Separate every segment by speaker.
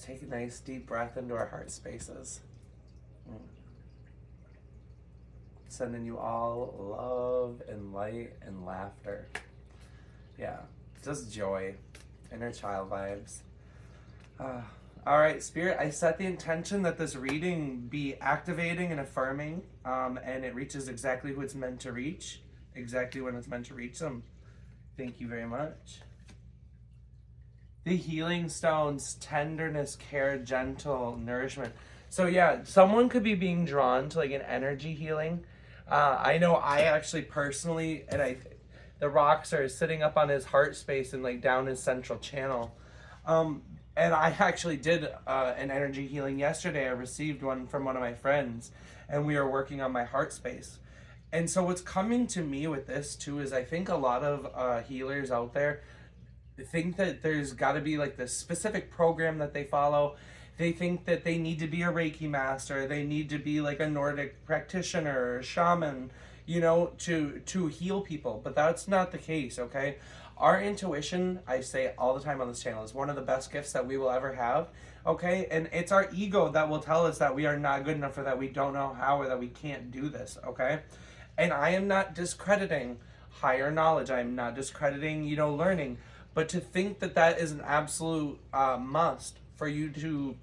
Speaker 1: take a nice deep breath into our heart spaces. Sending you all love and light and laughter. Yeah, just joy, inner child vibes. All right, Spirit, I set the intention that this reading be activating and affirming, and it reaches exactly who it's meant to reach, exactly when it's meant to reach them. Thank you very much. The healing stones, tenderness, care, gentle, nourishment. So yeah, someone could be being drawn to like an energy healing. I know I actually personally, the rocks are sitting up on his heart space and like down his central channel. And I actually did an energy healing yesterday. I received one from one of my friends, and we were working on my heart space. And so what's coming to me with this too is I think a lot of healers out there think that there's got to be like this specific program that they follow. They think that they need to be a Reiki master, they need to be like a Nordic practitioner or shaman, to heal people. But that's not the case, okay? Our intuition, I say all the time on this channel, is one of the best gifts that we will ever have, okay? And it's our ego that will tell us that we are not good enough, or that we don't know how, or that we can't do this, okay? And I am not discrediting higher knowledge. I am not discrediting, learning. But to think that that is an absolute must for you to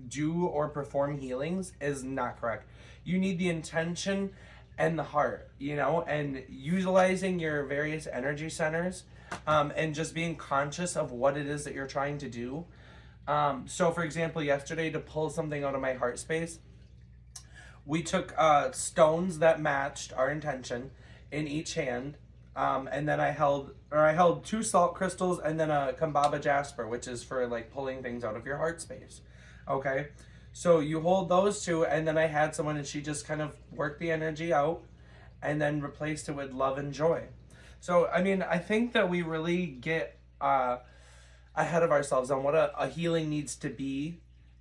Speaker 1: do or perform healings is not correct. You need the intention and the heart, and utilizing your various energy centers, and just being conscious of what it is that you're trying to do. So for example, yesterday, to pull something out of my heart space, we took stones that matched our intention in each hand, and then I held 2 salt crystals and then a Kambaba jasper, which is for like pulling things out of your heart space. Okay, so you hold those 2, and then I had someone, and she just kind of worked the energy out and then replaced it with love and joy. So I mean, I think that we really get ahead of ourselves on what a healing needs to be,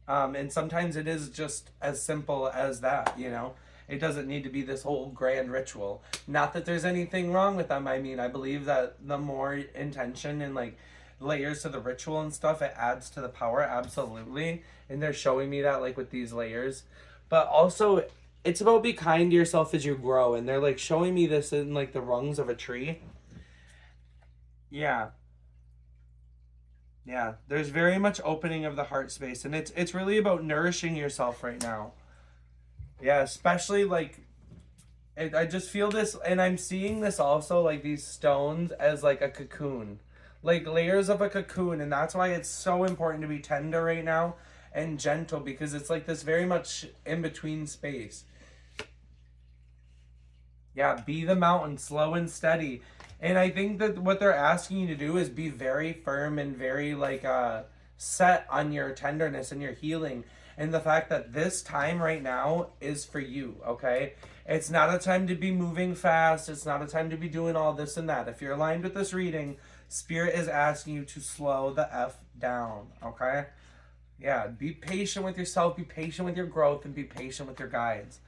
Speaker 1: and sometimes it is just as simple as that. It doesn't need to be this whole grand ritual. Not that there's anything wrong with them. I mean, I believe that the more intention and like layers to the ritual and stuff, it adds to the power, absolutely. And they're showing me that like with these layers. But also, it's about be kind to yourself as you grow. And they're like showing me this in like the rungs of a tree. Yeah. Yeah. There's very much opening of the heart space. And it's really about nourishing yourself right now. Yeah, especially like I just feel this, and I'm seeing this also, like these stones as like a cocoon, like layers of a cocoon. And that's why it's so important to be tender right now and gentle, because it's like this very much in between space. Yeah, be the mountain, slow and steady. And I think that what they're asking you to do is be very firm and very like set on your tenderness and your healing, and the fact that this time right now is for you, okay? It's not a time to be moving fast. It's not a time to be doing all this and that. If you're aligned with this reading, Spirit is asking you to slow the F down, okay? Yeah, be patient with yourself, be patient with your growth, and be patient with your guides.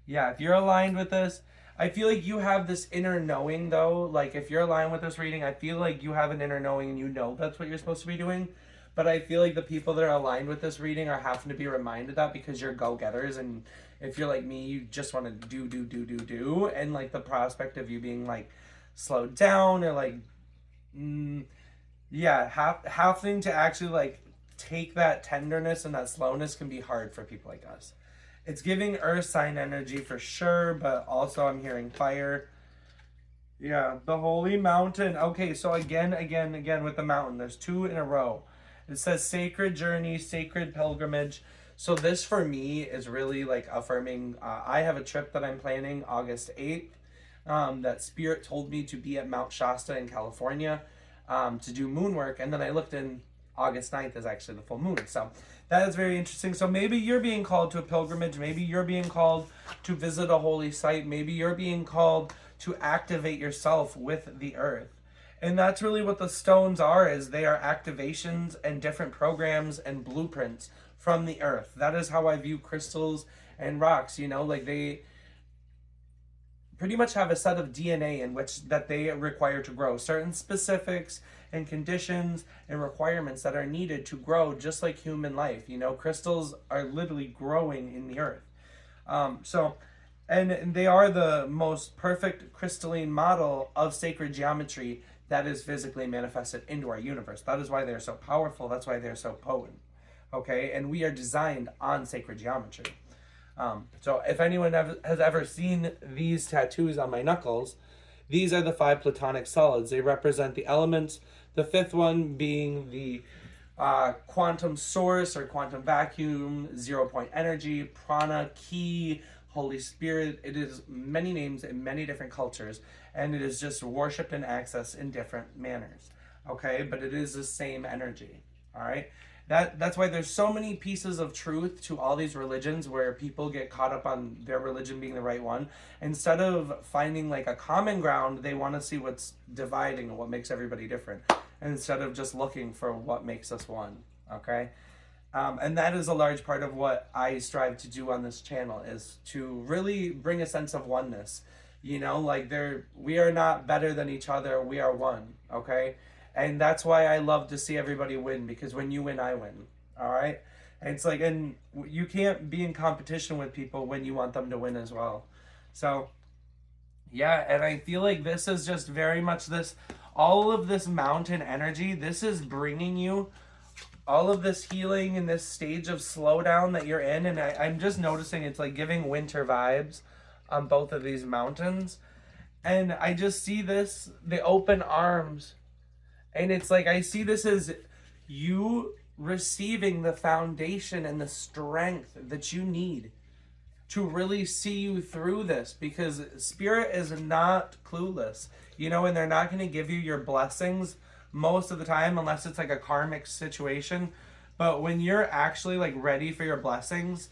Speaker 1: Yeah, if you're aligned with this, I feel like you have this inner knowing, though. Like, if you're aligned with this reading, I feel like you have an inner knowing and you know that's what you're supposed to be doing. But I feel like the people that are aligned with this reading are having to be reminded that, because you're go-getters. And if you're like me, you just want to do. And, like, the prospect of you being, like, slowed down or, like, having to actually, like, take that tenderness and that slowness can be hard for people like us. It's giving earth sign energy for sure, but also I'm hearing fire. Yeah, the holy mountain. Okay, so again with the mountain. There's 2 in a row. It says sacred journey, sacred pilgrimage. So this for me is really like affirming. I have a trip that I'm planning August 8th. That Spirit told me to be at Mount Shasta in California to do moon work. And then I looked in August 9th is actually the full moon. So that is very interesting. So maybe you're being called to a pilgrimage. Maybe you're being called to visit a holy site. Maybe you're being called to activate yourself with the earth. And that's really what the stones are, is they are activations and different programs and blueprints from the earth. That is how I view crystals and rocks, like pretty much have a set of DNA in which that they require to grow, certain specifics and conditions and requirements that are needed to grow, just like human life. You know, crystals are literally growing in the earth. And they are the most perfect crystalline model of sacred geometry that is physically manifested into our universe. That is why they're so powerful. That's why they're so potent. Okay, and we are designed on sacred geometry. So if anyone has ever seen these tattoos on my knuckles, these are the 5 platonic solids. They represent the elements, the 5th one being the quantum source or quantum vacuum, 0-point energy, prana, ki, Holy Spirit. It is many names in many different cultures, and it is just worshipped and accessed in different manners. Okay, but it is the same energy. All right. That's why there's so many pieces of truth to all these religions where people get caught up on their religion being the right one. Instead of finding like a common ground, they want to see what's dividing and what makes everybody different, instead of just looking for what makes us one. Okay. And that is a large part of what I strive to do on this channel, is to really bring a sense of oneness. You know, like we are not better than each other. We are one. Okay. And that's why I love to see everybody win, because when you win, I win. All right. And it's like, and you can't be in competition with people when you want them to win as well. So yeah. And I feel like this is just very much this, all of this mountain energy, this is bringing you all of this healing and this stage of slowdown that you're in. And I'm just noticing it's like giving winter vibes on both of these mountains. And I just see this, the open arms. And it's like, I see this as you receiving the foundation and the strength that you need to really see you through this, because spirit is not clueless, you know, and they're not going to give you your blessings most of the time unless it's like a karmic situation. But when you're actually like ready for your blessings,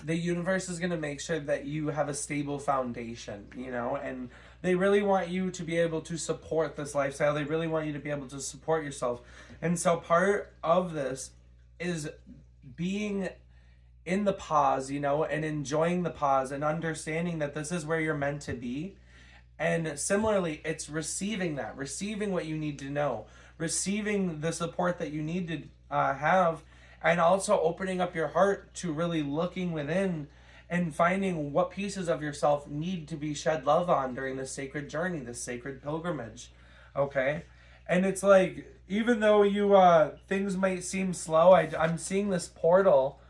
Speaker 1: the universe is going to make sure that you have a stable foundation, you know, and they really want you to be able to support this lifestyle. They really want you to be able to support yourself. And so part of this is being in the pause, you know, and enjoying the pause and understanding that this is where you're meant to be. And similarly, it's receiving that, receiving what you need to know, receiving the support that you need to have, and also opening up your heart to really looking within and finding what pieces of yourself need to be shed love on during this sacred journey, this sacred pilgrimage. Okay. And it's like, even though you things might seem slow, I'm seeing this portal,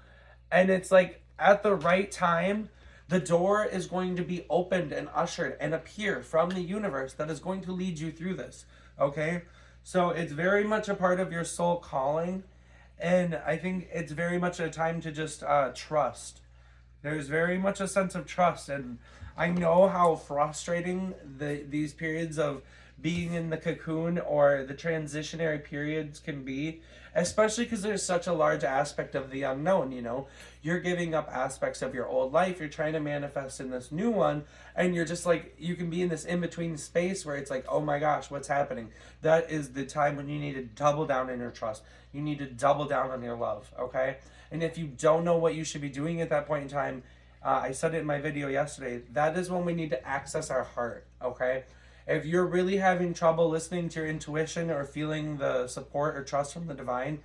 Speaker 1: and it's like at the right time, the door is going to be opened and ushered and appear from the universe that is going to lead you through this. Okay. So it's very much a part of your soul calling. And I think it's very much a time to just trust. There's very much a sense of trust. And I know how frustrating these periods of being in the cocoon or the transitionary periods can be, especially because there's such a large aspect of the unknown. You know, you're giving up aspects of your old life, you're trying to manifest in this new one, and you're just like, you can be in this in-between space where it's like, oh my gosh, what's happening? That is the time when you need to double down in your trust. You need to double down on your love. Okay. And if you don't know what you should be doing at that point in time, I said it in my video yesterday, that is when we need to access our heart. Okay. If you're really having trouble listening to your intuition or feeling the support or trust from the divine,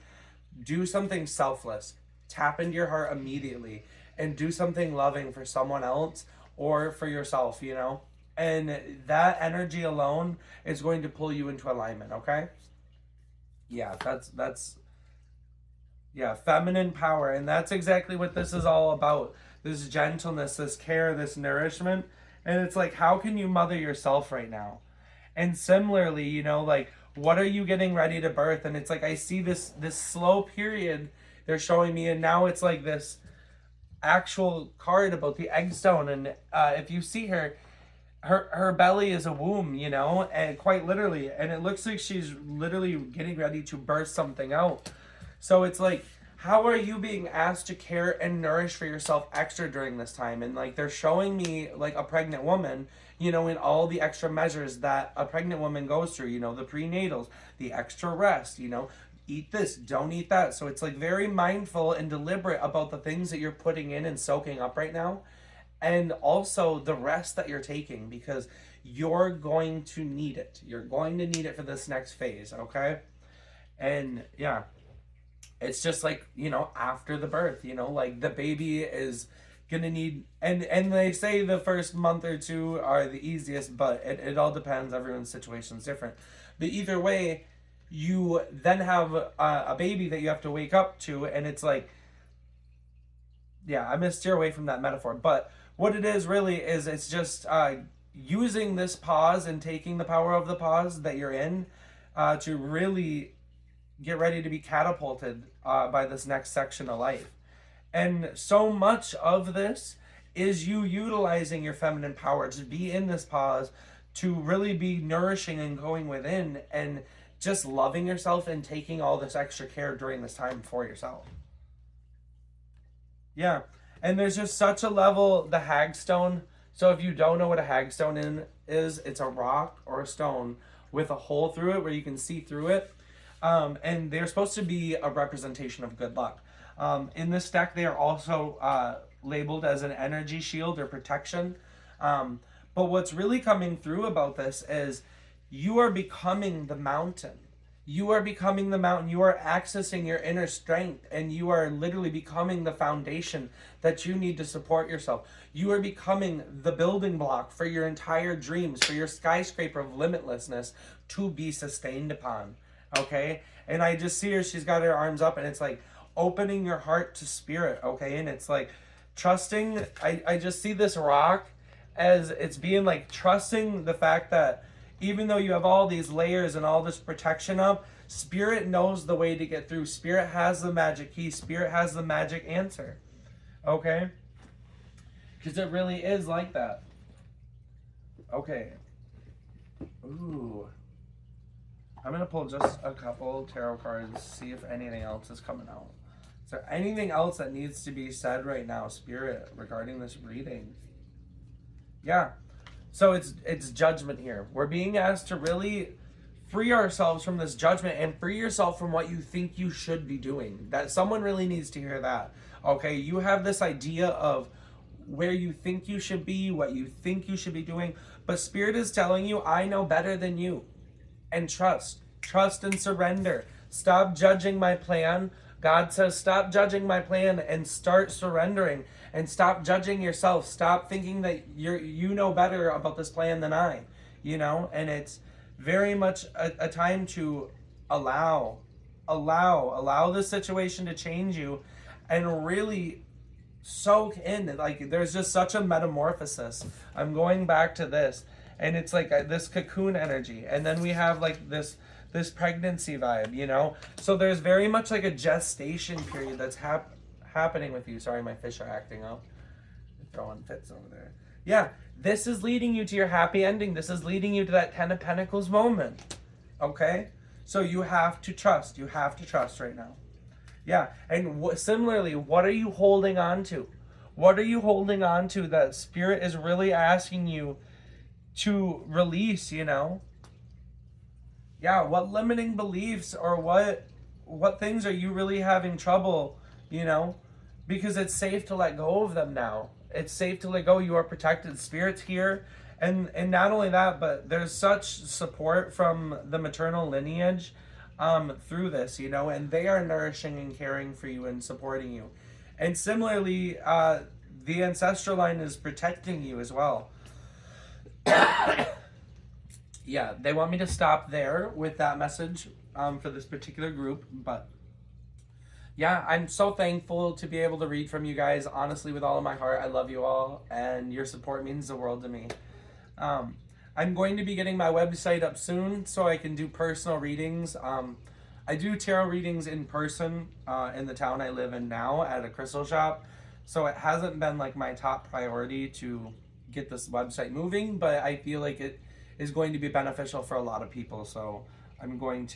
Speaker 1: do something selfless. Tap into your heart immediately and do something loving for someone else or for yourself, you know? And that energy alone is going to pull you into alignment, okay? Yeah, that's feminine power. And that's exactly what this is all about. This gentleness, this care, this nourishment. And it's like, how can you mother yourself right now? And similarly, you know, like, what are you getting ready to birth? And it's like, I see this slow period they're showing me, and now it's like this actual card about the egg stone. And if you see her belly is a womb, you know, and quite literally, and it looks like she's literally getting ready to birth something out. So it's like, how are you being asked to care and nourish for yourself extra during this time? And like, they're showing me like a pregnant woman, you know, in all the extra measures that a pregnant woman goes through, you know, the prenatals, the extra rest, you know, eat this, don't eat that. So it's like very mindful and deliberate about the things that you're putting in and soaking up right now. and also the rest that you're taking, because you're going to need it. You're going to need it for this next phase, okay? And yeah, it's just like, after the birth, like the baby is gonna need, and they say the first month or two are the easiest, but it all depends. Everyone's situation is different. But either way, you then have a baby that you have to wake up to, and it's like, yeah, I'm gonna steer away from that metaphor, but what it is really is, it's just using this pause and taking the power of the pause that you're in to really get ready to be catapulted by this next section of life. And so much of this is you utilizing your feminine power to be in this pause, to really be nourishing and going within and just loving yourself and taking all this extra care during this time for yourself. Yeah. And there's just such a level, the hagstone. So if you don't know what a hagstone is, it's a rock or a stone with a hole through it where you can see through it. And they're supposed to be a representation of good luck. In this deck, they are also labeled as an energy shield or protection. But what's really coming through about this is you are becoming the mountain. You are becoming the mountain. You are accessing your inner strength, and you are literally becoming the foundation that you need to support yourself. You are becoming the building block for your entire dreams, for your skyscraper of limitlessness to be sustained upon. Okay? And I just see her, she's got her arms up, and it's like opening your heart to spirit. Okay? And it's like trusting. I just see this rock as it's being like trusting the fact that even though you have all these layers and all this protection up, Spirit knows the way to get through. Spirit has the magic key. Spirit has the magic answer. Okay? Because it really is like that. Okay. Ooh. I'm going to pull just a couple tarot cards, see if anything else is coming out. Is there anything else that needs to be said right now, Spirit, regarding this reading? Yeah. So it's judgment here. We're being asked to really free ourselves from this judgment and free yourself from what you think you should be doing. That someone really needs to hear that. Okay, you have this idea of where you think you should be, what you think you should be doing, but Spirit is telling you, I know better than you. And trust and surrender. Stop judging my plan. God says, stop judging my plan and start surrendering, and stop judging yourself. Stop thinking that you know better about this plan than I, and it's very much a time to allow the situation to change you and really soak in. Like, there's just such a metamorphosis. I'm going back to this, and it's like this cocoon energy, and then we have like this pregnancy vibe, so there's very much like a gestation period that's happening with you. Sorry, my fish are acting up. They're throwing fits over there. Yeah, this is leading you to your happy ending. This is leading you to that 10 of Pentacles moment. Okay? So you have to trust. You have to trust right now. Yeah, and similarly, what are you holding on to? What are you holding on to that Spirit is really asking you to release, Yeah, what limiting beliefs or what things are you really having trouble, because it's safe to let go of them now. It's safe to let go. You are protected. Spirit's here. And not only that, but there's such support from the maternal lineage through this, and they are nourishing and caring for you and supporting you. And similarly, the ancestral line is protecting you as well. Yeah, they want me to stop there with that message for this particular group, but yeah, I'm so thankful to be able to read from you guys. Honestly, with all of my heart, I love you all, and your support means the world to me. I'm going to be getting my website up soon so I can do personal readings. I do tarot readings in person in the town I live in now at a crystal shop, so it hasn't been like my top priority to get this website moving, but I feel like it is going to be beneficial for a lot of people, so I'm going to